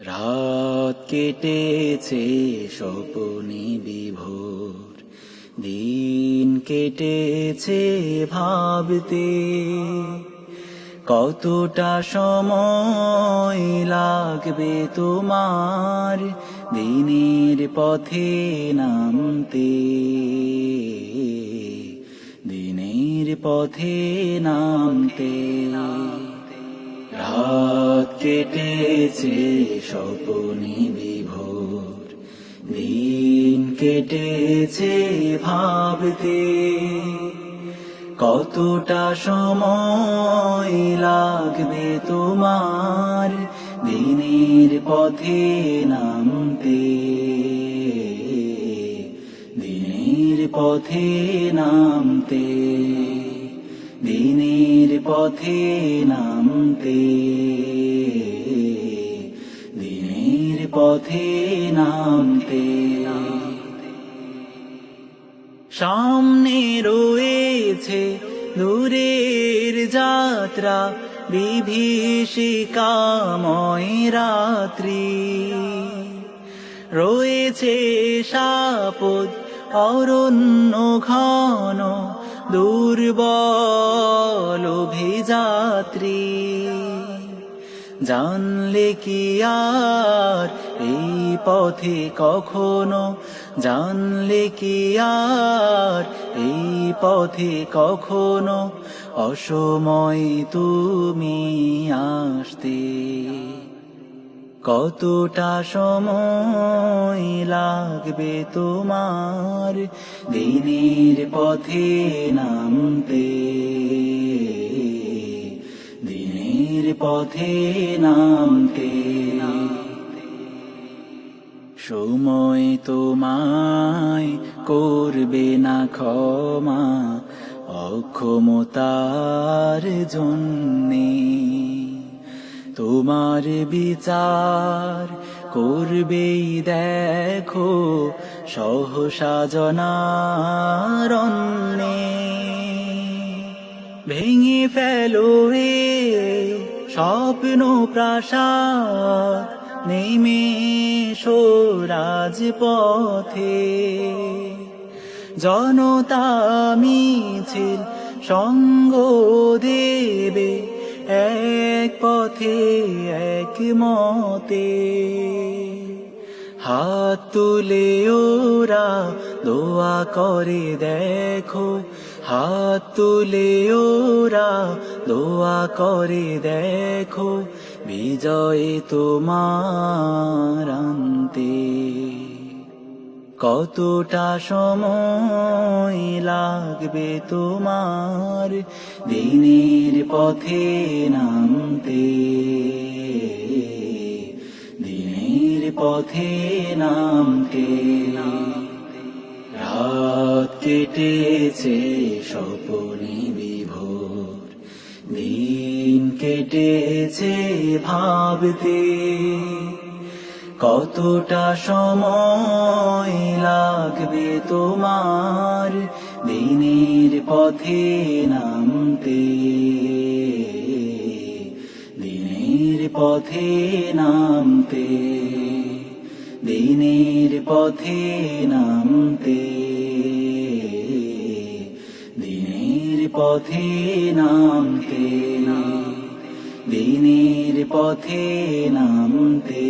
রাত কেটেছে স্বপনে বিভোর, দিন কেটেছে ভাবতে কতটা সময় লাগবে তোমার দিনের পথে নামতে, দিনের পথে নামতে। রাত কেটেছে স্বপনে বিভোর, দিন কেটেছে ভাবতে কতটা সময় লাগবে তোমার দিনের পথে নামতে, দিনের পথে নামতে, দিনের পথে নামতে, দিনের পথে নামতে। সামনে রয়েছে দূরের যাত্রা, বিভীষিকাময় রাত্রি, রয়েছে সাপদ অরণ্য ঘন, দুর্বল অভিযাত্রী। জানলে কি আর এই পথে কখনো, জানলে কি আর এই পথে কখনো অসময় তুমি আসতে, কতটা সময় লাগবে তোমার দিনের পথে নামতে, দিনের পথে নামতে। সময় তোমায় করবে না ক্ষমা অক্ষমতার জন্যে, তোমার বিচার করবেই দেখো সহসা জনারণ্যে। ভেঙে ফেলো এ স্বপ্ন প্রাসাদ, নেমে এসো রাজপথে, জনতা মিছিল সঙ্গ দেবে এক পথে এক মতে। হাত তুলে ওরা দোয়া করে দেখো, হাত তুলে ওরা দোয়া করে দেখো বিজয় তোমার আনতে, কতটা সময় লাগবে তোমার দিনের পথে নামতে, দিনের পথে নামতে। রাত কেটেছে স্বপনে বিভোর, দিন কেটেছে ভাবতে কতটা সময় লাগবে তোমার দিনের পথে নামতে, দিনের পথে নামতে, দিনের পথে নামতে, দিনের পথে নামতে, দিনের পথে নামতে,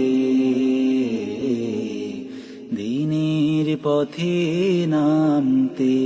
দিনের পথে নামতে।